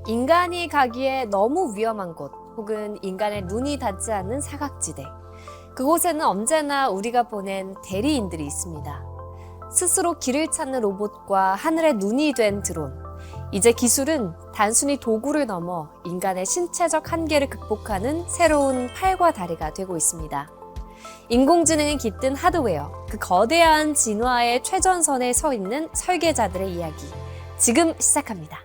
인간이 가기에 너무 위험한 곳, 혹은 인간의 눈이 닿지 않는 사각지대. 그곳에는 언제나 우리가 보낸 대리인들이 있습니다. 스스로 길을 찾는 로봇과 하늘의 눈이 된 드론. 이제 기술은 단순히 도구를 넘어 인간의 신체적 한계를 극복하는 새로운 팔과 다리가 되고 있습니다. 인공지능이 깃든 하드웨어, 그 거대한 진화의 최전선에 서 있는 설계자들의 이야기. 지금 시작합니다.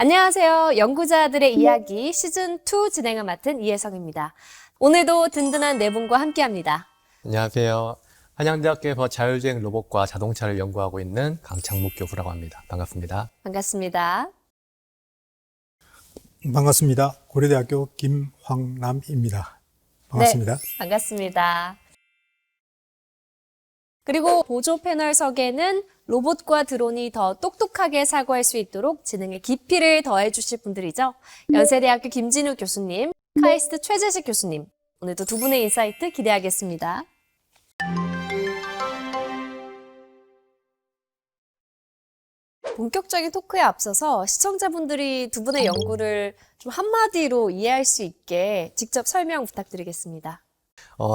안녕하세요. 연구자들의 이야기 시즌2 진행을 맡은 이혜성입니다. 오늘도 든든한 네 분과 함께합니다. 안녕하세요. 한양대학교에서 자율주행 로봇과 자동차를 연구하고 있는 강창묵 교수라고 합니다. 반갑습니다. 반갑습니다. 반갑습니다. 고려대학교 김황남입니다. 반갑습니다. 네, 반갑습니다. 그리고 보조 패널석에는 로봇과 드론이 더 똑똑하게 사고할 수 있도록 지능의 깊이를 더해 주실 분들이죠. 연세대학교 김진우 교수님, 카이스트 최재식 교수님. 오늘도 두 분의 인사이트 기대하겠습니다. 본격적인 토크에 앞서서 시청자분들이 두 분의 연구를 좀 한마디로 이해할 수 있게 직접 설명 부탁드리겠습니다.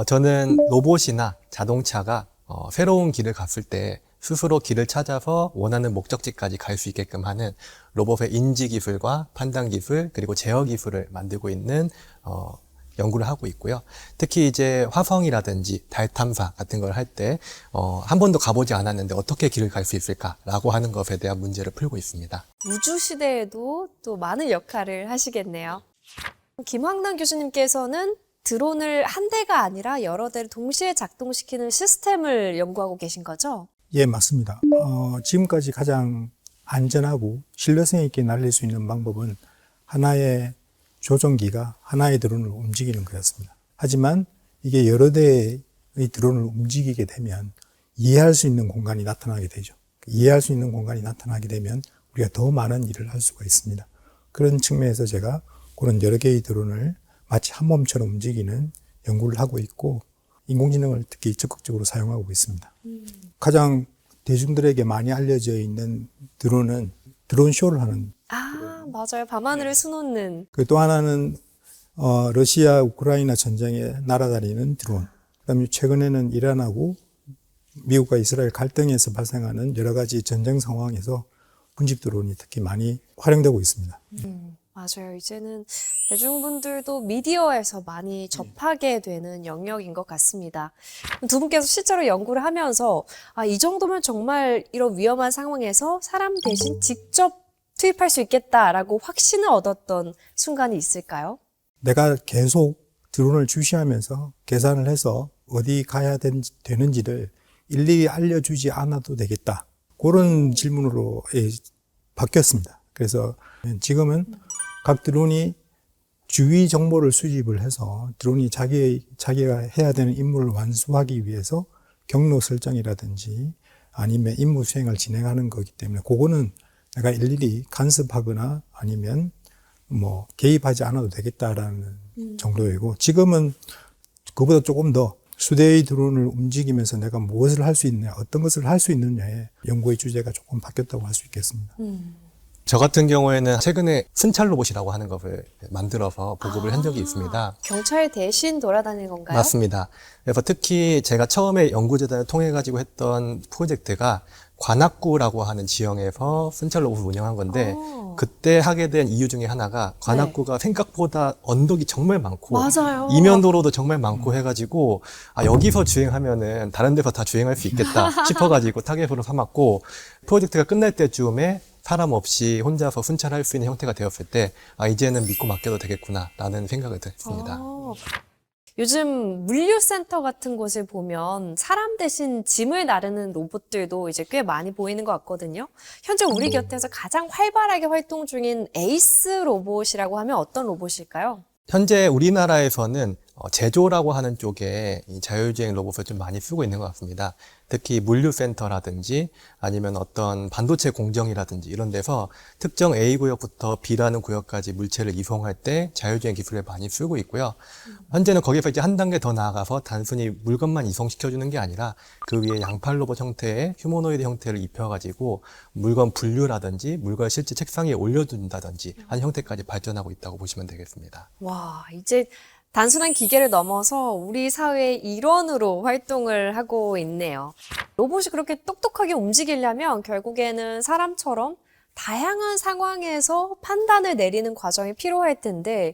저는 로봇이나 자동차가 새로운 길을 갔을 때 스스로 길을 찾아서 원하는 목적지까지 갈 수 있게끔 하는 로봇의 인지 기술과 판단 기술 그리고 제어 기술을 만들고 있는 연구를 하고 있고요. 특히 이제 화성이라든지 달 탐사 같은 걸 할 때 한 번도 가보지 않았는데 어떻게 길을 갈 수 있을까라고 하는 것에 대한 문제를 풀고 있습니다. 우주 시대에도 또 많은 역할을 하시겠네요. 김황남 교수님께서는 드론을 한 대가 아니라 여러 대를 동시에 작동시키는 시스템을 연구하고 계신 거죠? 예, 맞습니다. 지금까지 가장 안전하고 신뢰성 있게 날릴 수 있는 방법은 하나의 조종기가 하나의 드론을 움직이는 거였습니다. 하지만 이게 여러 대의 드론을 움직이게 되면 이해할 수 있는 공간이 나타나게 되죠. 이해할 수 있는 공간이 나타나게 되면 우리가 더 많은 일을 할 수가 있습니다. 그런 측면에서 제가 그런 여러 개의 드론을 마치 한 몸처럼 움직이는 연구를 하고 있고 인공지능을 특히 적극적으로 사용하고 있습니다. 가장 대중들에게 많이 알려져 있는 드론은 드론쇼를 하는. 맞아요. 밤하늘을 수놓는. 또 하나는 러시아 우크라이나 전쟁에 날아다니는 드론. 그다음에 최근에는 이란하고 미국과 이스라엘 갈등에서 발생하는 여러 가지 전쟁 상황에서 군집 드론이 특히 많이 활용되고 있습니다. 맞아요. 이제는 대중분들도 미디어에서 많이 접하게 되는 영역인 것 같습니다. 두 분께서 실제로 연구를 하면서 이 정도면 정말 이런 위험한 상황에서 사람 대신 직접 투입할 수 있겠다라고 확신을 얻었던 순간이 있을까요? 내가 계속 드론을 주시하면서 계산을 해서 어디 가야 되는지를 일일이 알려주지 않아도 되겠다. 그런 질문으로 바뀌었습니다. 그래서 지금은 각 드론이 주위 정보를 수집을 해서 드론이 자기가 해야 되는 임무를 완수하기 위해서 경로 설정이라든지 아니면 임무 수행을 진행하는 거기 때문에 그거는 내가 일일이 간섭하거나 아니면 개입하지 않아도 되겠다라는 정도이고 지금은 그보다 조금 더 수대의 드론을 움직이면서 내가 무엇을 할 수 있느냐, 어떤 것을 할 수 있느냐에 연구의 주제가 조금 바뀌었다고 할 수 있겠습니다. 저 같은 경우에는 최근에 순찰 로봇이라고 하는 것을 만들어서 보급을 한 적이 있습니다. 경찰 대신 돌아다니는 건가요? 맞습니다. 그래서 특히 제가 처음에 연구재단을 통해 가지고 했던 프로젝트가 관악구라고 하는 지형에서 순찰 로봇을 운영한 건데 그때 하게 된 이유 중에 하나가 관악구가 생각보다 언덕이 정말 많고 맞아요. 이면도로도 정말 많고 해가지고 여기서 주행하면은 다른 데서 다 주행할 수 있겠다 싶어가지고 타겟으로 삼았고 프로젝트가 끝날 때쯤에 사람 없이 혼자서 순찰할 수 있는 형태가 되었을 때 이제는 믿고 맡겨도 되겠구나라는 생각을 했습니다. 요즘 물류센터 같은 곳을 보면 사람 대신 짐을 나르는 로봇들도 이제 꽤 많이 보이는 것 같거든요. 현재 우리 곁에서 가장 활발하게 활동 중인 에이스 로봇이라고 하면 어떤 로봇일까요? 현재 우리나라에서는 제조라고 하는 쪽에 이 자율주행 로봇을 좀 많이 쓰고 있는 것 같습니다. 특히 물류센터라든지 아니면 어떤 반도체 공정이라든지 이런 데서 특정 A 구역부터 B라는 구역까지 물체를 이송할 때 자율주행 기술을 많이 쓰고 있고요. 현재는 거기서 이제 한 단계 더 나아가서 단순히 물건만 이송시켜주는 게 아니라 그 위에 양팔 로봇 형태의 휴머노이드 형태를 입혀가지고 물건 분류라든지 물건 실제 책상 위에 올려둔다든지 하는 형태까지 발전하고 있다고 보시면 되겠습니다. 와, 이제 단순한 기계를 넘어서 우리 사회의 일원으로 활동을 하고 있네요. 로봇이 그렇게 똑똑하게 움직이려면 결국에는 사람처럼 다양한 상황에서 판단을 내리는 과정이 필요할 텐데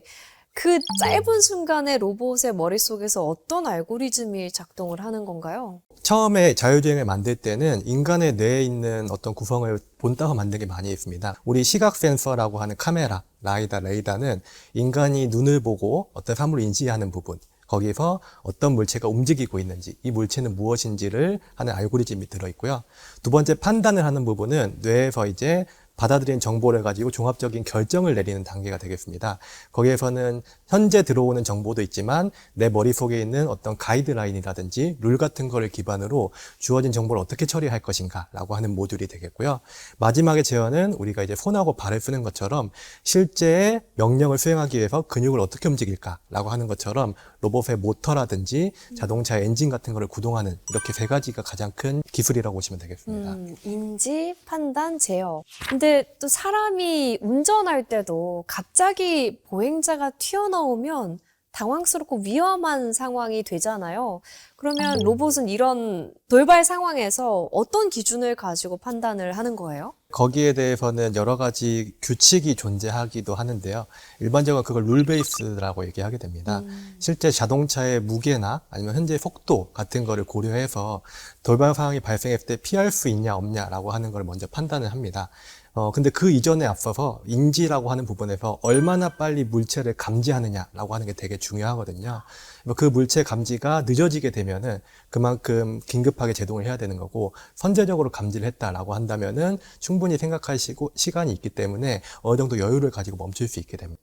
그 짧은 순간에 로봇의 머릿속에서 어떤 알고리즘이 작동을 하는 건가요? 처음에 자율주행을 만들 때는 인간의 뇌에 있는 어떤 구성을 본따서 만든 게 많이 있습니다. 우리 시각 센서라고 하는 카메라, 라이다, 레이더는 인간이 눈을 보고 어떤 사물을 인지하는 부분, 거기서 어떤 물체가 움직이고 있는지, 이 물체는 무엇인지를 하는 알고리즘이 들어있고요. 두 번째 판단을 하는 부분은 뇌에서 이제 받아들인 정보를 가지고 종합적인 결정을 내리는 단계가 되겠습니다. 거기에서는 현재 들어오는 정보도 있지만 내 머릿속에 있는 어떤 가이드라인이라든지 룰 같은 거를 기반으로 주어진 정보를 어떻게 처리할 것인가 라고 하는 모듈이 되겠고요. 마지막에 제어는 우리가 이제 손하고 발을 쓰는 것처럼 실제 명령을 수행하기 위해서 근육을 어떻게 움직일까 라고 하는 것처럼 로봇의 모터라든지 자동차 엔진 같은 거를 구동하는 이렇게 세 가지가 가장 큰 기술이라고 보시면 되겠습니다. 인지, 판단, 제어. 근데 또 사람이 운전할 때도 갑자기 보행자가 튀어나오면 당황스럽고 위험한 상황이 되잖아요. 그러면 로봇은 이런 돌발 상황에서 어떤 기준을 가지고 판단을 하는 거예요? 거기에 대해서는 여러 가지 규칙이 존재하기도 하는데요. 일반적으로 그걸 룰 베이스라고 얘기하게 됩니다. 실제 자동차의 무게나 아니면 현재 속도 같은 거를 고려해서 돌발 상황이 발생했을 때 피할 수 있냐 없냐라고 하는 걸 먼저 판단을 합니다. 근데 그 이전에 앞서서 인지라고 하는 부분에서 얼마나 빨리 물체를 감지하느냐라고 하는 게 되게 중요하거든요. 그 물체 감지가 늦어지게 되면은 그만큼 긴급하게 제동을 해야 되는 거고 선제적으로 감지를 했다라고 한다면은 충분히 생각할 시간이 있기 때문에 어느 정도 여유를 가지고 멈출 수 있게 됩니다.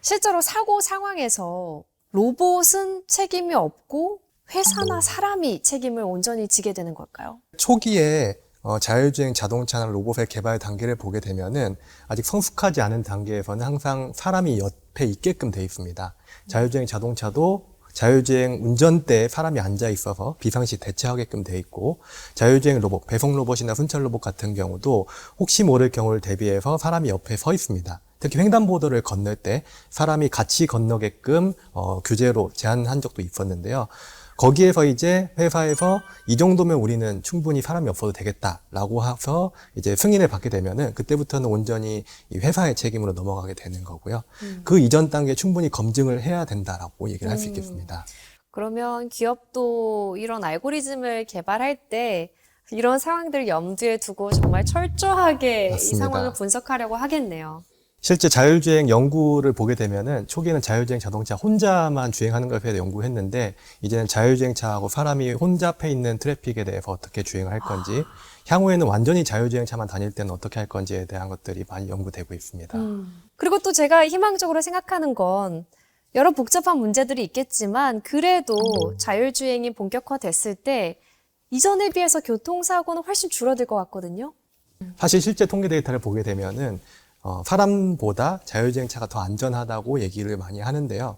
실제로 사고 상황에서 로봇은 책임이 없고 회사나 사람이 책임을 온전히 지게 되는 걸까요? 초기에 자율주행 자동차나 로봇의 개발 단계를 보게 되면은 아직 성숙하지 않은 단계에서는 항상 사람이 옆에 있게끔 돼 있습니다. 자율주행 자동차도 자율주행 운전대에 사람이 앉아 있어서 비상시 대처하게끔 돼 있고 자율주행 로봇, 배송 로봇이나 순찰 로봇 같은 경우도 혹시 모를 경우를 대비해서 사람이 옆에 서 있습니다. 특히 횡단보도를 건널 때 사람이 같이 건너게끔 규제로 제한한 적도 있었는데요. 거기에서 이제 회사에서 이 정도면 우리는 충분히 사람이 없어도 되겠다라고 해서 이제 승인을 받게 되면은 그때부터는 온전히 이 회사의 책임으로 넘어가게 되는 거고요. 그 이전 단계에 충분히 검증을 해야 된다라고 얘기를 할 수 있겠습니다. 그러면 기업도 이런 알고리즘을 개발할 때 이런 상황들을 염두에 두고 정말 철저하게 맞습니다. 이 상황을 분석하려고 하겠네요. 실제 자율주행 연구를 보게 되면은 초기에는 자율주행 자동차 혼자만 주행하는 것에 대해 연구했는데 이제는 자율주행차하고 사람이 혼잡해 있는 트래픽에 대해서 어떻게 주행을 할 건지 향후에는 완전히 자율주행차만 다닐 때는 어떻게 할 건지에 대한 것들이 많이 연구되고 있습니다. 그리고 또 제가 희망적으로 생각하는 건 여러 복잡한 문제들이 있겠지만 그래도 자율주행이 본격화됐을 때 이전에 비해서 교통사고는 훨씬 줄어들 것 같거든요. 사실 실제 통계 데이터를 보게 되면은 사람보다 자율주행차가 더 안전하다고 얘기를 많이 하는데요.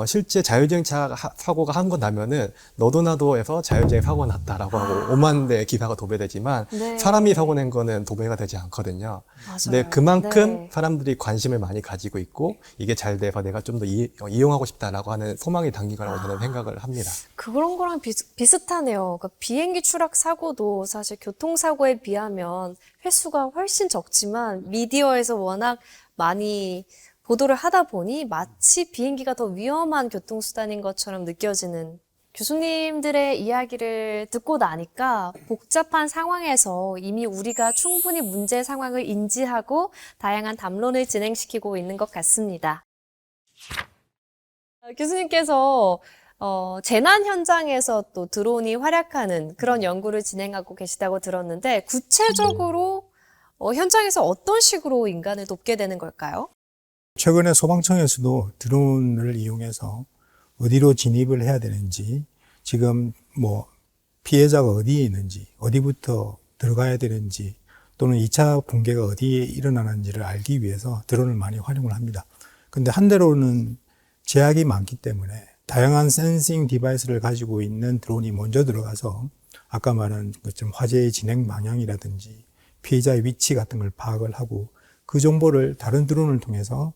실제 자율주행차 사고가 한 건 나면은 너도 나도에서 자율주행 사고가 났다라고 하고 5만 대 기사가 도배되지만 네. 사람이 사고 낸 거는 도배가 되지 않거든요. 맞아요. 근데 그만큼 네. 사람들이 관심을 많이 가지고 있고 이게 잘 돼서 내가 좀 더 이용하고 싶다라고 하는 소망이 담긴 거라고 저는 생각을 합니다. 그런 거랑 비슷하네요. 그러니까 비행기 추락 사고도 사실 교통사고에 비하면 횟수가 훨씬 적지만 미디어에서 워낙 많이 보도를 하다 보니 마치 비행기가 더 위험한 교통수단인 것처럼 느껴지는 교수님들의 이야기를 듣고 나니까 복잡한 상황에서 이미 우리가 충분히 문제 상황을 인지하고 다양한 담론을 진행시키고 있는 것 같습니다. 교수님께서 재난 현장에서 또 드론이 활약하는 그런 연구를 진행하고 계시다고 들었는데 구체적으로 현장에서 어떤 식으로 인간을 돕게 되는 걸까요? 최근에 소방청에서도 드론을 이용해서 어디로 진입을 해야 되는지, 지금 뭐 피해자가 어디에 있는지, 어디부터 들어가야 되는지, 또는 2차 붕괴가 어디에 일어나는지를 알기 위해서 드론을 많이 활용을 합니다. 근데 한 대로는 제약이 많기 때문에 다양한 센싱 디바이스를 가지고 있는 드론이 먼저 들어가서 아까 말한 것처럼 화재의 진행 방향이라든지 피해자의 위치 같은 걸 파악을 하고 그 정보를 다른 드론을 통해서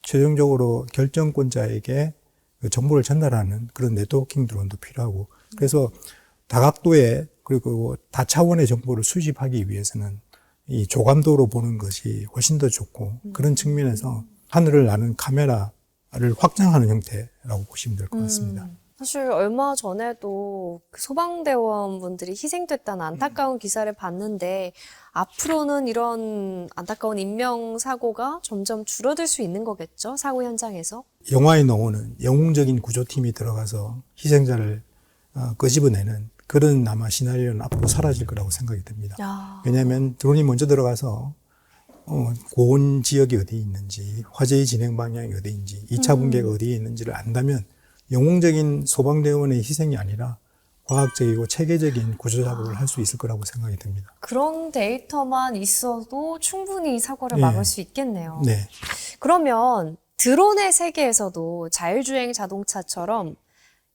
최종적으로 결정권자에게 그 정보를 전달하는 그런 네트워킹 드론도 필요하고, 그래서 다각도의 그리고 다차원의 정보를 수집하기 위해서는 이 조감도로 보는 것이 훨씬 더 좋고, 그런 측면에서 하늘을 나는 카메라를 확장하는 형태라고 보시면 될 것 같습니다. 사실 얼마 전에도 그 소방대원분들이 희생됐다는 안타까운 기사를 봤는데 앞으로는 이런 안타까운 인명사고가 점점 줄어들 수 있는 거겠죠? 사고 현장에서? 영화에 나오는 영웅적인 구조팀이 들어가서 희생자를 끄집어내는 그런 아마 시나리오는 앞으로 사라질 거라고 생각이 듭니다. 야. 왜냐하면 드론이 먼저 들어가서 고온 지역이 어디에 있는지, 화재의 진행 방향이 어디인지, 2차 붕괴가 어디에 있는지를 안다면 영웅적인 소방대원의 희생이 아니라 과학적이고 체계적인 구조작업을 할 수 있을 거라고 생각이 듭니다. 그런 데이터만 있어도 충분히 사고를 네. 막을 수 있겠네요. 네. 그러면 드론의 세계에서도 자율주행 자동차처럼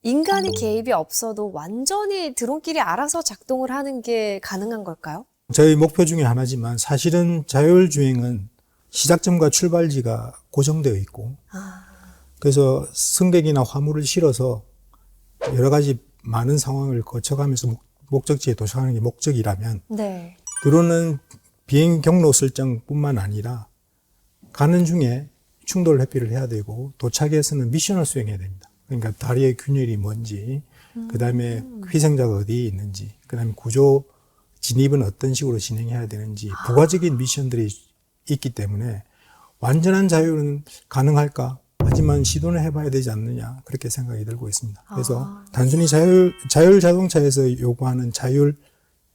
인간의 개입이 없어도 완전히 드론끼리 알아서 작동을 하는 게 가능한 걸까요? 저희 목표 중에 하나지만 사실은 자율주행은 시작점과 출발지가 고정되어 있고, 그래서 승객이나 화물을 실어서 여러 가지 많은 상황을 거쳐가면서 목적지에 도착하는 게 목적이라면, 네. 드론은 비행 경로 설정뿐만 아니라 가는 중에 충돌 회피를 해야 되고 도착해서는 미션을 수행해야 됩니다. 그러니까 다리의 균열이 뭔지, 그 다음에 희생자가 어디에 있는지, 그 다음에 구조 진입은 어떤 식으로 진행해야 되는지 부가적인 미션들이 있기 때문에 완전한 자율은 가능할까? 하지만 시도는 해봐야 되지 않느냐, 그렇게 생각이 들고 있습니다. 그래서 단순히 자율 자동차에서 요구하는 자율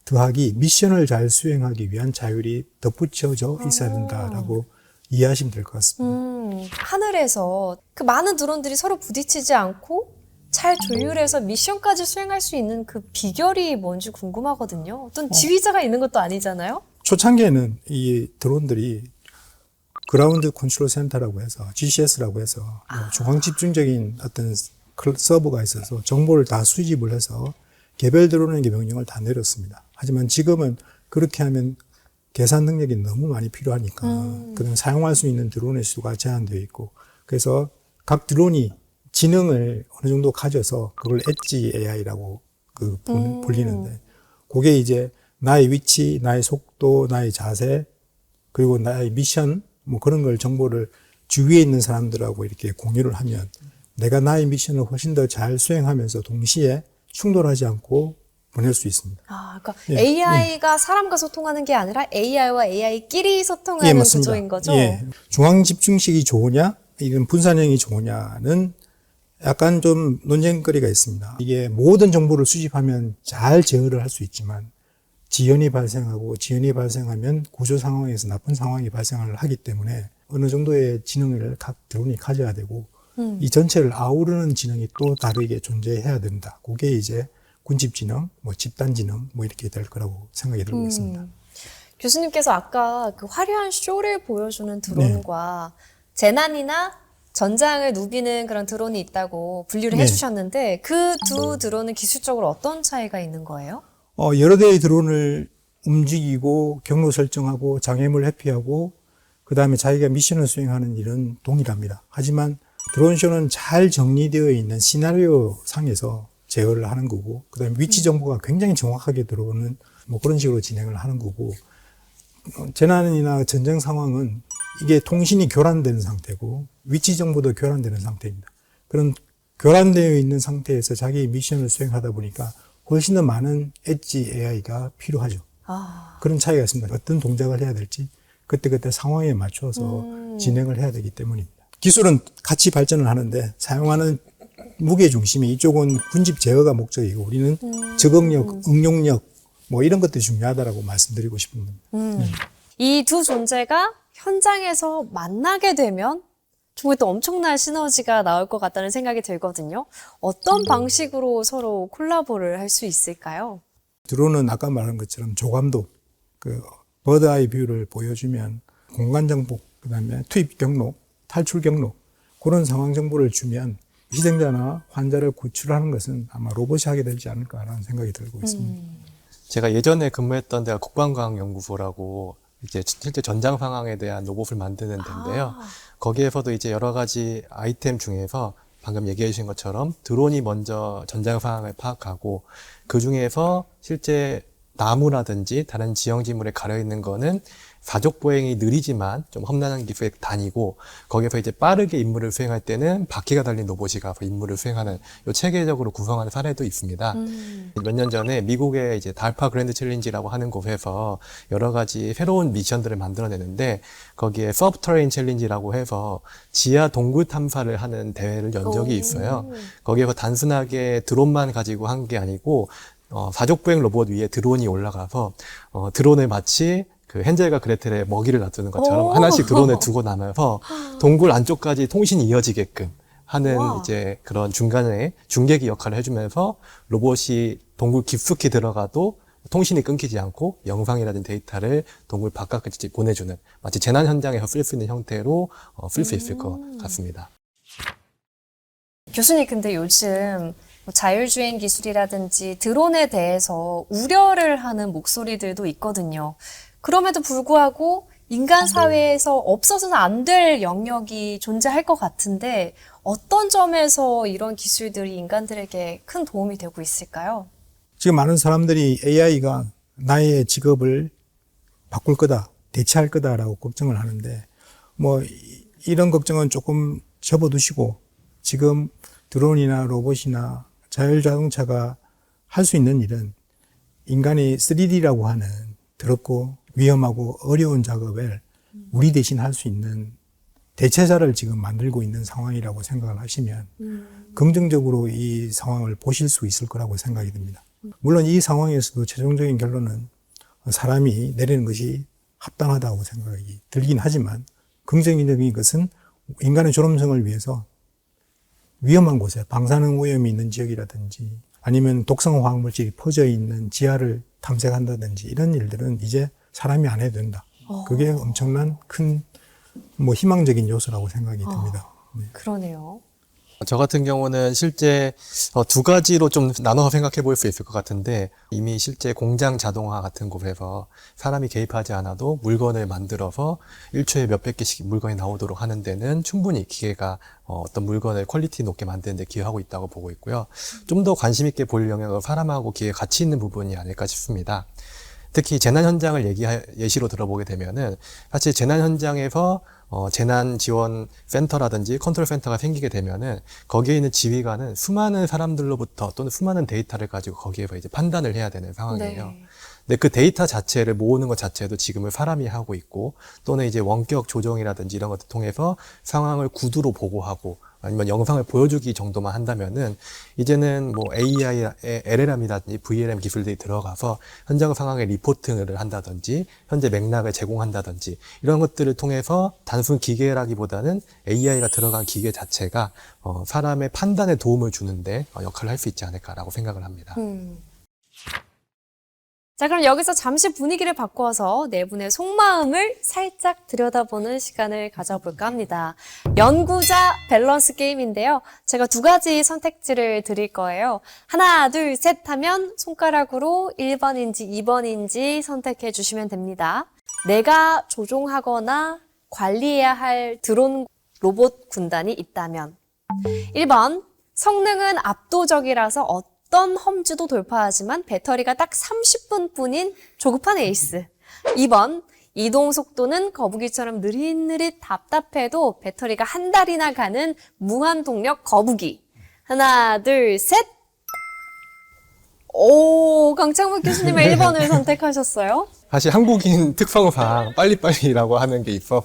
더하기 미션을 잘 수행하기 위한 자율이 덧붙여져 있어야 된다라고 이해하시면 될 것 같습니다. 하늘에서 그 많은 드론들이 서로 부딪히지 않고 잘 조율해서 미션까지 수행할 수 있는 그 비결이 뭔지 궁금하거든요. 어떤 지휘자가 있는 것도 아니잖아요? 초창기에는 이 드론들이 그라운드 컨트롤 센터라고 해서 GCS라고 해서 중앙 집중적인 어떤 서버가 있어서 정보를 다 수집을 해서 개별 드론에게 명령을 다 내렸습니다. 하지만 지금은 그렇게 하면 계산 능력이 너무 많이 필요하니까 그다음에 사용할 수 있는 드론의 수가 제한되어 있고, 그래서 각 드론이 지능을 어느 정도 가져서 그걸 엣지 AI라고 불리는데, 그게 이제 나의 위치, 나의 속도, 나의 자세, 그리고 나의 미션, 뭐 그런 걸 정보를 주위에 있는 사람들하고 이렇게 공유를 하면 내가 나의 미션을 훨씬 더 잘 수행하면서 동시에 충돌하지 않고 보낼 수 있습니다. 그러니까 예, AI가 사람과 소통하는 게 아니라 AI와 AI끼리 소통하는 예, 맞습니다. 구조인 거죠? 예. 중앙 집중식이 좋으냐, 이런 분산형이 좋으냐는 약간 좀 논쟁거리가 있습니다. 이게 모든 정보를 수집하면 잘 제어를 할 수 있지만 지연이 발생하고 지연이 발생하면 구조 상황에서 나쁜 상황이 발생을 하기 때문에 어느 정도의 지능을 각 드론이 가져야 되고 이 전체를 아우르는 지능이 또 다르게 존재해야 된다. 그게 이제 군집지능, 뭐 집단지능, 뭐 이렇게 될 거라고 생각이 들고 있습니다. 교수님께서 아까 그 화려한 쇼를 보여주는 드론과 재난이나 전장을 누비는 그런 드론이 있다고 분류를 네. 해주셨는데 그 두 드론은 기술적으로 어떤 차이가 있는 거예요? 여러 대의 드론을 움직이고 경로 설정하고 장애물 회피하고 그 다음에 자기가 미션을 수행하는 일은 동일합니다. 하지만 드론쇼는 잘 정리되어 있는 시나리오 상에서 제어를 하는 거고, 그 다음에 위치 정보가 굉장히 정확하게 들어오는 뭐 그런 식으로 진행을 하는 거고, 재난이나 전쟁 상황은 이게 통신이 교란되는 상태고 위치 정보도 교란되는 상태입니다. 그런 교란되어 있는 상태에서 자기의 미션을 수행하다 보니까 훨씬 더 많은 엣지 AI가 필요하죠. 그런 차이가 있습니다. 어떤 동작을 해야 될지 그때그때 상황에 맞춰서 진행을 해야 되기 때문입니다. 기술은 같이 발전을 하는데 사용하는 무게 중심이 이쪽은 군집 제어가 목적이고 우리는 적응력, 응용력 뭐 이런 것들이 중요하다라고 말씀드리고 싶은 겁니다. 이 두 존재가 현장에서 만나게 되면 정말 또 엄청난 시너지가 나올 것 같다는 생각이 들거든요. 어떤 방식으로 서로 콜라보를 할 수 있을까요? 드론은 아까 말한 것처럼 조감도, 버드 아이 뷰를 보여주면 공간 정보, 그다음에 투입 경로, 탈출 경로, 그런 상황 정보를 주면 희생자나 환자를 구출하는 것은 아마 로봇이 하게 되지 않을까라는 생각이 들고 있습니다. 제가 예전에 근무했던 데가 국방과학연구소라고 이제 실제 전장 상황에 대한 로봇을 만드는 데인데요. 거기에서도 이제 여러 가지 아이템 중에서 방금 얘기해 주신 것처럼 드론이 먼저 전장 상황을 파악하고 그 중에서 실제 나무라든지 다른 지형지물에 가려 있는 거는 사족 보행이 느리지만 좀 험난한 기술에 다니고 거기서 이제 빠르게 임무를 수행할 때는 바퀴가 달린 로봇이 가서 임무를 수행하는 요 체계적으로 구성하는 사례도 있습니다. 몇 년 전에 미국의 이제 달파 그랜드 챌린지라고 하는 곳에서 여러 가지 새로운 미션들을 만들어내는데 거기에 서브터레인 챌린지라고 해서 지하 동굴 탐사를 하는 대회를 연 적이 있어요. 거기에서 단순하게 드론만 가지고 한 게 아니고 사족보행 로봇 위에 드론이 올라가서 드론을 마치 그 헨젤과 그레텔의 먹이를 놔두는 것처럼 하나씩 드론을 두고 나면서 동굴 안쪽까지 통신이 이어지게끔 하는 이제 그런 중간에 중계기 역할을 해주면서 로봇이 동굴 깊숙이 들어가도 통신이 끊기지 않고 영상이라든지 데이터를 동굴 바깥까지 보내주는 마치 재난 현장에서 쓸 수 있는 형태로 쓸 수 있을 것 같습니다. 교수님, 근데 요즘 자율주행 기술이라든지 드론에 대해서 우려를 하는 목소리들도 있거든요. 그럼에도 불구하고 인간 사회에서 없어서는 안 될 영역이 존재할 것 같은데 어떤 점에서 이런 기술들이 인간들에게 큰 도움이 되고 있을까요? 지금 많은 사람들이 AI가 나의 직업을 바꿀 거다, 대체할 거다라고 걱정을 하는데 이런 걱정은 조금 접어두시고 지금 드론이나 로봇이나 자율자동차가 할 수 있는 일은 인간이 3D라고 하는 더럽고 위험하고 어려운 작업을 우리 대신 할 수 있는 대체자를 지금 만들고 있는 상황이라고 생각을 하시면 긍정적으로 이 상황을 보실 수 있을 거라고 생각이 듭니다. 물론 이 상황에서도 최종적인 결론은 사람이 내리는 것이 합당하다고 생각이 들긴 하지만 긍정적인 것은 인간의 존엄성을 위해서 위험한 곳에 방사능 오염이 있는 지역이라든지 아니면 독성 화학물질이 퍼져 있는 지하를 탐색한다든지 이런 일들은 이제 사람이 안 해도 된다. 그게 엄청난 큰 희망적인 요소라고 생각이 듭니다. 네. 그러네요. 저 같은 경우는 실제 두 가지로 좀 나눠서 생각해 볼 수 있을 것 같은데 이미 실제 공장 자동화 같은 곳에서 사람이 개입하지 않아도 물건을 만들어서 1초에 몇백 개씩 물건이 나오도록 하는 데는 충분히 기계가 어떤 물건을 퀄리티 높게 만드는 데 기여하고 있다고 보고 있고요. 좀 더 관심 있게 볼 영역은 사람하고 기계가 같이 있는 부분이 아닐까 싶습니다. 특히 재난 현장을 예시로 들어보게 되면은 사실 재난 현장에서 재난 지원 센터라든지 컨트롤 센터가 생기게 되면은 거기에 있는 지휘관은 수많은 사람들로부터 또는 수많은 데이터를 가지고 거기에서 이제 판단을 해야 되는 상황이에요. 네. 근데 그 데이터 자체를 모으는 것 자체도 지금은 사람이 하고 있고 또는 이제 원격 조정이라든지 이런 것을 통해서 상황을 구두로 보고하고 아니면 영상을 보여주기 정도만 한다면은 이제는 AI의 LLM이라든지 VLM 기술들이 들어가서 현장 상황의 리포팅을 한다든지 현재 맥락을 제공한다든지 이런 것들을 통해서 단순 기계라기보다는 AI가 들어간 기계 자체가 사람의 판단에 도움을 주는데 역할을 할 수 있지 않을까라고 생각을 합니다. 자, 그럼 여기서 잠시 분위기를 바꿔서 네 분의 속마음을 살짝 들여다보는 시간을 가져볼까 합니다. 연구자 밸런스 게임인데요. 제가 두 가지 선택지를 드릴 거예요. 하나, 둘, 셋 하면 손가락으로 1번인지 2번인지 선택해 주시면 됩니다. 내가 조종하거나 관리해야 할 드론 로봇 군단이 있다면 1번, 성능은 압도적이라서 어떤 험지도 돌파하지만 배터리가 딱 30분 뿐인 조급한 에이스. 2번, 이동 속도는 거북이처럼 느릿느릿 답답해도 배터리가 한 달이나 가는 무한 동력 거북이. 하나, 둘, 셋! 오, 강창묵 교수님은 1번을 선택하셨어요? 사실 한국인 특성상 빨리빨리라고 하는 게 있어서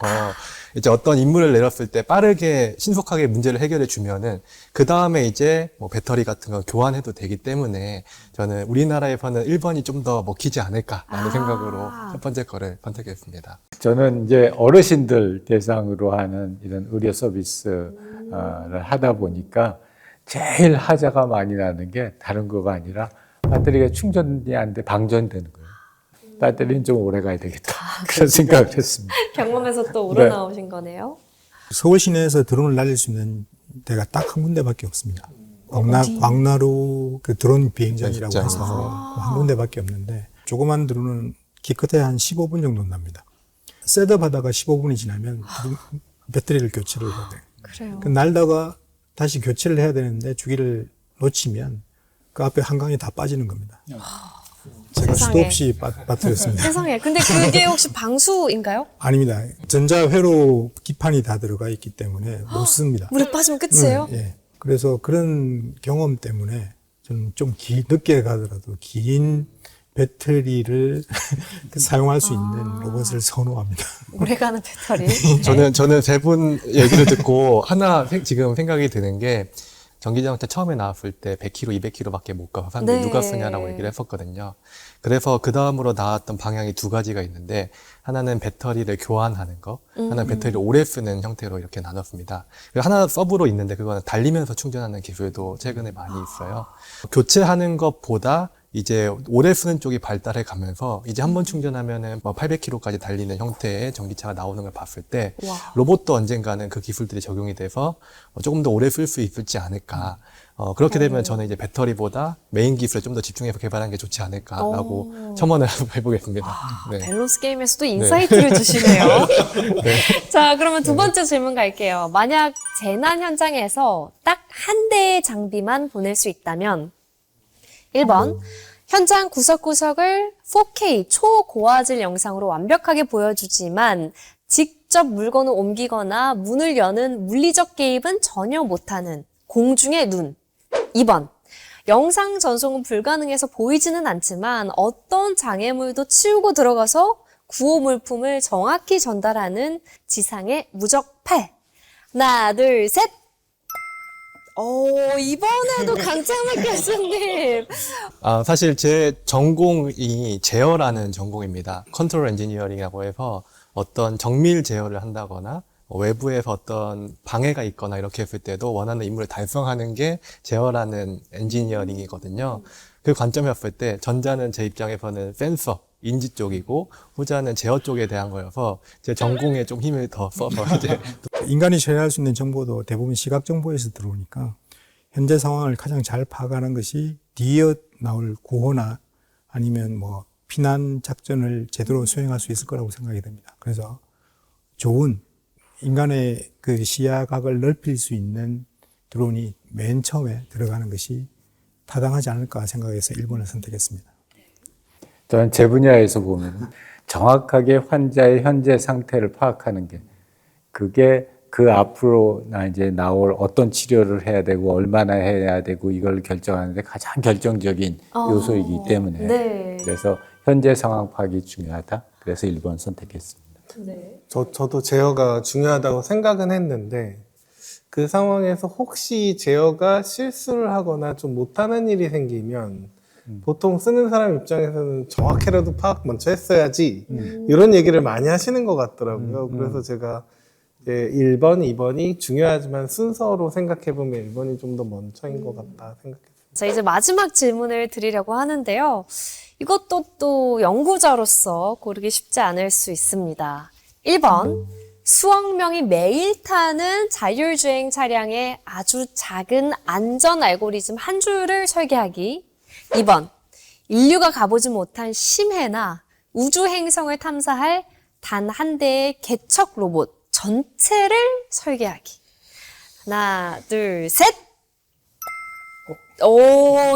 이제 어떤 임무를 내렸을 때 빠르게 신속하게 문제를 해결해 주면은 그 다음에 이제 뭐 배터리 같은 거 교환해도 되기 때문에 저는 우리나라에서는 1번이 좀 더 먹히지 않을까라는 생각으로 첫 번째 거를 선택했습니다. 저는 이제 어르신들 대상으로 하는 이런 의료 서비스를 하다 보니까 제일 하자가 많이 나는 게 다른 거가 아니라 배터리가 충전이 안 돼 방전되는 거예요. 배터리는 좀 오래 가야 되겠다. 그런 생각을 했습니다. 경험에서 또 우러나오신 거네요. 서울 시내에서 드론을 날릴 수 있는 데가 딱 한 군데밖에 없습니다. 광나루 그 드론 비행장이라고 해서 한 군데밖에 없는데 조그만 드론은 기껏해야 한 15분 정도 납니다. 셋업하다가 15분이 지나면 배터리를 교체를 해야 돼요. 그래요. 그 날다가 다시 교체를 해야 되는데 주기를 놓치면 그 앞에 한강에 다 빠지는 겁니다. 제가 수도 세상에. 없이 빠뜨렸습니다. 세상에. 근데 그게 혹시 방수인가요? 아닙니다. 전자회로 기판이 다 들어가 있기 때문에 못 씁니다. 물에 빠지면 끝이에요? 예. 그래서 그런 경험 때문에 저는 좀 늦게 가더라도 긴 배터리를 사용할 수 있는 로봇을 선호합니다. 오래가는 배터리. 저는 세 분 얘기를 듣고 하나 지금 생각이 드는 게 전기자동차 처음에 나왔을 때 100km, 200km밖에 못 가서 사람들이 네. 누가 쓰냐라고 얘기를 했었거든요. 그래서 그 다음으로 나왔던 방향이 두 가지가 있는데 하나는 배터리를 교환하는 거, 하나는 배터리를 오래 쓰는 형태로 이렇게 나눴습니다. 그리고 하나 서브로 있는데 그거는 달리면서 충전하는 기술도 최근에 많이 있어요. 교체하는 것보다 이제 오래 쓰는 쪽이 발달해 가면서 이제 한 번 충전하면은 뭐 800km까지 달리는 형태의 전기차가 나오는 걸 봤을 때 와. 로봇도 언젠가는 그 기술들이 적용이 돼서 조금 더 오래 쓸 수 있을지 않을까. 그렇게 되면 저는 이제 배터리보다 메인 기술에 좀 더 집중해서 개발하는 게 좋지 않을까라고 첨언을 한번 해보겠습니다. 네. 밸런스 게임에서도 인사이트를 주시네요. 자, 그러면 두 번째 질문 갈게요. 만약 재난 현장에서 딱 한 대의 장비만 보낼 수 있다면 1번, 현장 구석구석을 4K 초고화질 영상으로 완벽하게 보여주지만 직접 물건을 옮기거나 문을 여는 물리적 개입은 전혀 못하는 공중의 눈. 2번, 영상 전송은 불가능해서 보이지는 않지만 어떤 장애물도 치우고 들어가서 구호 물품을 정확히 전달하는 지상의 무적 팔. 하나, 둘, 셋. 이번에도 강창만 교수님. 사실 제 전공이 제어라는 전공입니다. 컨트롤 엔지니어링이라고 해서 어떤 정밀 제어를 한다거나 외부에서 어떤 방해가 있거나 이렇게 했을 때도 원하는 임무를 달성하는 게 제어라는 엔지니어링이거든요. 그 관점이었을 때 전자는 제 입장에서는 센서, 인지 쪽이고 후자는 제어 쪽에 대한 거여서 제 전공에 좀 힘을 더 써서 이제 인간이 처리할 수 있는 정보도 대부분 시각 정보에서 들어오니까 현재 상황을 가장 잘 파악하는 것이 뒤에 나올 구호나 아니면 뭐 피난 작전을 제대로 수행할 수 있을 거라고 생각이 됩니다. 그래서 좋은 인간의 그 시야각을 넓힐 수 있는 드론이 맨 처음에 들어가는 것이 타당하지 않을까 생각해서 1번을 선택했습니다. 저는 제 분야에서 보면 정확하게 환자의 현재 상태를 파악하는 게 그게 그 앞으로 이제 나올 어떤 치료를 해야 되고 얼마나 해야 되고 이걸 결정하는데 가장 결정적인 요소이기 때문에 네. 그래서 현재 상황 파악이 중요하다. 그래서 1번 선택했습니다. 네. 저도 제어가 중요하다고 생각은 했는데 그 상황에서 혹시 제어가 실수를 하거나 좀 못하는 일이 생기면 보통 쓰는 사람 입장에서는 정확히라도 파악 먼저 했어야지 이런 얘기를 많이 하시는 것 같더라고요. 그래서 제가 이제 1번, 2번이 중요하지만 순서로 생각해보면 1번이 좀 더 먼저인 것 같다 생각했어요. 자, 이제 마지막 질문을 드리려고 하는데요. 이것도 또 연구자로서 고르기 쉽지 않을 수 있습니다. 1번, 수억 명이 매일 타는 자율주행 차량의 아주 작은 안전 알고리즘 한 줄을 설계하기. 2번, 인류가 가보지 못한 심해나 우주 행성을 탐사할 단 한 대의 개척 로봇 전체를 설계하기. 하나, 둘, 셋!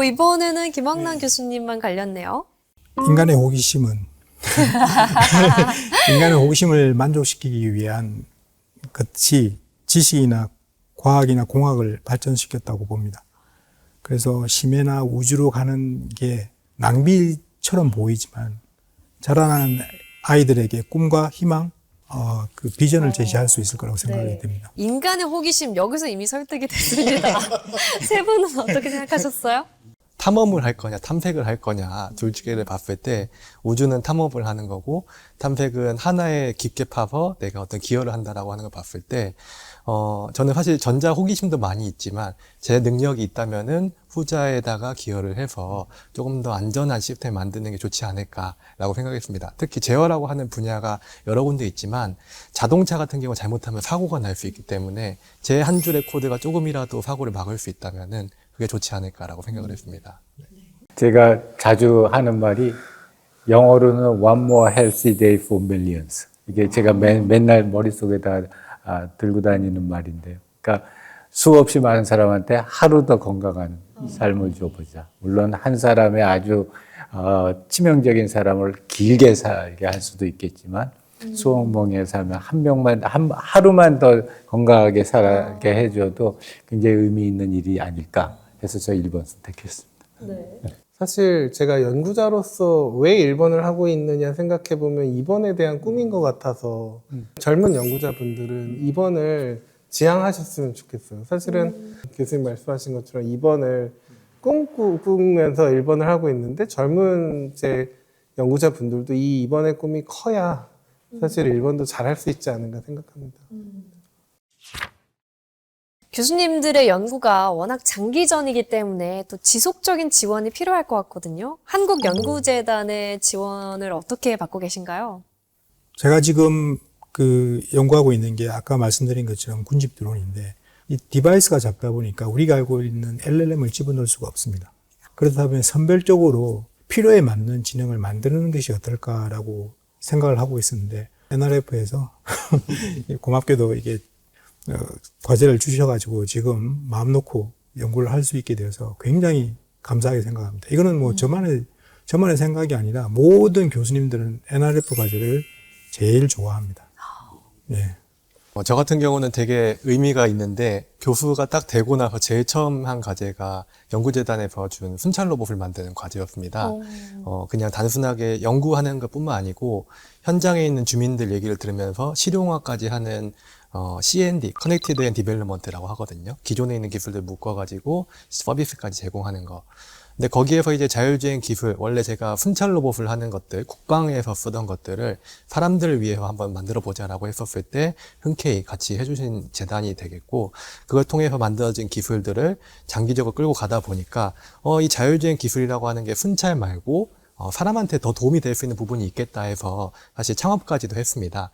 이번에는 김학란 교수님만 갈렸네요. 인간의 호기심은 인간의 호기심을 만족시키기 위한 것이 지식이나 과학이나 공학을 발전시켰다고 봅니다. 그래서 심해나 우주로 가는 게 낭비처럼 보이지만 자라나는 아이들에게 꿈과 희망 그 비전을 제시할 수 있을 거라고 생각이 네. 됩니다. 인간의 호기심 여기서 이미 설득이 됐습니다. 세 분은 어떻게 생각하셨어요? 탐험을 할 거냐, 탐색을 할 거냐, 둘 중에를 봤을 때 우주는 탐험을 하는 거고 탐색은 하나에 깊게 파서 내가 어떤 기여를 한다라고 하는 걸 봤을 때 저는 사실 전자 호기심도 많이 있지만 제 능력이 있다면은 후자에다가 기여를 해서 조금 더 안전한 시스템을 만드는 게 좋지 않을까라고 생각했습니다. 특히 제어라고 하는 분야가 여러 군데 있지만 자동차 같은 경우 잘못하면 사고가 날 수 있기 때문에 제 한 줄의 코드가 조금이라도 사고를 막을 수 있다면은 그게 좋지 않을까라고 생각을 했습니다. 제가 자주 하는 말이 영어로는 one more healthy day for millions. 이게 제가 맨날 머릿속에다 들고 다니는 말인데요. 그러니까 수없이 많은 사람한테 하루 더 건강한 삶을 줘보자. 물론 한 사람의 아주 치명적인 사람을 길게 살게 할 수도 있겠지만 수억 명의 살면 한 명만 하루만 더 건강하게 살게 해줘도 굉장히 의미 있는 일이 아닐까 해서 저 1번 선택했습니다. 네. 사실 제가 연구자로서 왜 1번을 하고 있느냐 생각해 보면 2번에 대한 꿈인 것 같아서 젊은 연구자분들은 2번을 지향하셨으면 좋겠어요. 사실은 교수님 말씀하신 것처럼 2번을 꿈꾸면서 1번을 하고 있는데 젊은 제 연구자분들도 이 2번의 꿈이 커야 사실 1번도 잘할 수 있지 않은가 생각합니다. 교수님들의 연구가 워낙 장기전이기 때문에 또 지속적인 지원이 필요할 것 같거든요. 한국연구재단의 지원을 어떻게 받고 계신가요? 제가 지금 연구하고 있는 게 아까 말씀드린 것처럼 군집 드론인데 이 디바이스가 작다 보니까 우리가 알고 있는 LLM을 집어넣을 수가 없습니다. 그렇다 보면 선별적으로 필요에 맞는 진영을 만드는 것이 어떨까라고 생각을 하고 있었는데 NRF에서 고맙게도 이게 과제를 주셔가지고 지금 마음 놓고 연구를 할 수 있게 되어서 굉장히 감사하게 생각합니다. 이거는 뭐 저만의 생각이 아니라 모든 교수님들은 NRF 과제를 제일 좋아합니다. 예. 저 같은 경우는 되게 의미가 있는데 교수가 딱 되고 나서 제일 처음 한 과제가 연구재단에서 준 순찰 로봇을 만드는 과제였습니다. 그냥 단순하게 연구하는 것뿐만 아니고 현장에 있는 주민들 얘기를 들으면서 실용화까지 하는 CND, Connected and Development라고 하거든요. 기존에 있는 기술들 묶어가지고 서비스까지 제공하는 거. 근데 거기에서 이제 자율주행 기술, 원래 제가 순찰 로봇을 하는 것들, 국방에서 쓰던 것들을 사람들을 위해서 한번 만들어 보자라고 했었을 때 흔쾌히 같이 해주신 재단이 되겠고, 그걸 통해서 만들어진 기술들을 장기적으로 끌고 가다 보니까 이 자율주행 기술이라고 하는 게 순찰 말고 사람한테 더 도움이 될 수 있는 부분이 있겠다 해서 사실 창업까지도 했습니다.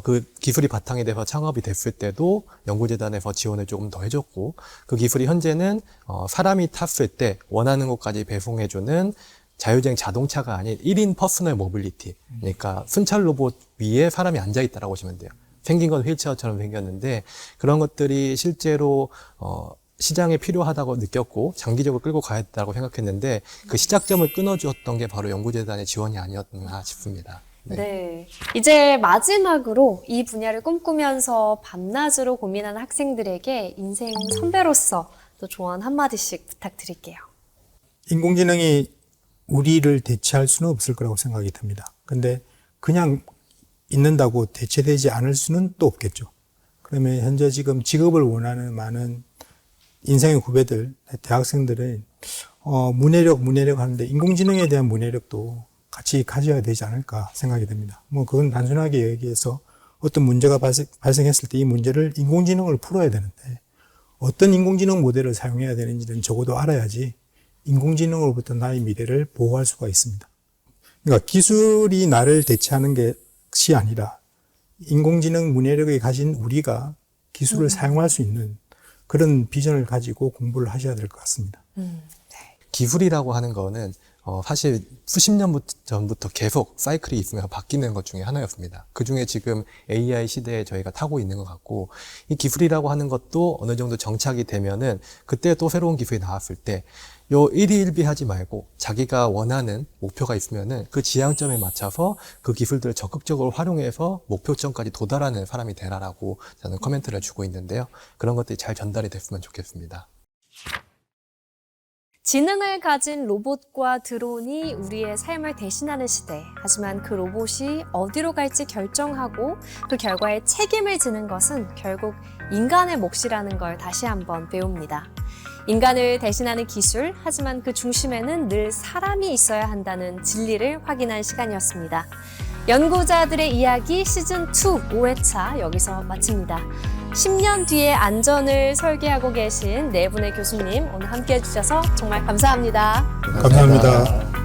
그 기술이 바탕이 돼서 창업이 됐을 때도 연구재단에서 지원을 조금 더 해줬고, 그 기술이 현재는 사람이 탔을 때 원하는 곳까지 배송해주는 자율주행 자동차가 아닌 1인 퍼스널 모빌리티. 그러니까 순찰 로봇 위에 사람이 앉아있다라고 보시면 돼요. 생긴 건 휠체어처럼 생겼는데 그런 것들이 실제로 시장에 필요하다고 느꼈고 장기적으로 끌고 가야겠다고 생각했는데 그 시작점을 끊어주었던 게 바로 연구재단의 지원이 아니었나 싶습니다. 네. 이제 마지막으로 이 분야를 꿈꾸면서 밤낮으로 고민하는 학생들에게 인생 선배로서 또 조언 한마디씩 부탁드릴게요. 인공지능이 우리를 대체할 수는 없을 거라고 생각이 듭니다. 근데 그냥 있는다고 대체되지 않을 수는 또 없겠죠. 그러면 현재 지금 직업을 원하는 많은 인생의 후배들, 대학생들은 문해력 하는데 인공지능에 대한 문해력도 같이 가져야 되지 않을까 생각이 됩니다. 뭐 그건 단순하게 얘기해서 어떤 문제가 발생했을 때 이 문제를 인공지능을 풀어야 되는데 어떤 인공지능 모델을 사용해야 되는지는 적어도 알아야지 인공지능으로부터 나의 미래를 보호할 수가 있습니다. 그러니까 기술이 나를 대체하는 것이 아니라 인공지능 문해력이 가진 우리가 기술을 사용할 수 있는 그런 비전을 가지고 공부를 하셔야 될 것 같습니다. 기술이라고 하는 거는 사실 수십 년 전부터 계속 사이클이 있으면서 바뀌는 것 중에 하나였습니다. 그 중에 지금 AI 시대에 저희가 타고 있는 것 같고, 이 기술이라고 하는 것도 어느 정도 정착이 되면은 그때 또 새로운 기술이 나왔을 때 요 일희일비하지 말고 자기가 원하는 목표가 있으면은 그 지향점에 맞춰서 그 기술들을 적극적으로 활용해서 목표점까지 도달하는 사람이 되라라고 저는 코멘트를 주고 있는데요. 그런 것들이 잘 전달이 됐으면 좋겠습니다. 지능을 가진 로봇과 드론이 우리의 삶을 대신하는 시대. 하지만 그 로봇이 어디로 갈지 결정하고 그 결과에 책임을 지는 것은 결국 인간의 몫이라는 걸 다시 한번 배웁니다. 인간을 대신하는 기술, 하지만 그 중심에는 늘 사람이 있어야 한다는 진리를 확인한 시간이었습니다. 연구자들의 이야기 시즌2 5회차 여기서 마칩니다. 10년 뒤에 안전을 설계하고 계신 네 분의 교수님 오늘 함께 해주셔서 정말 감사합니다. 감사합니다.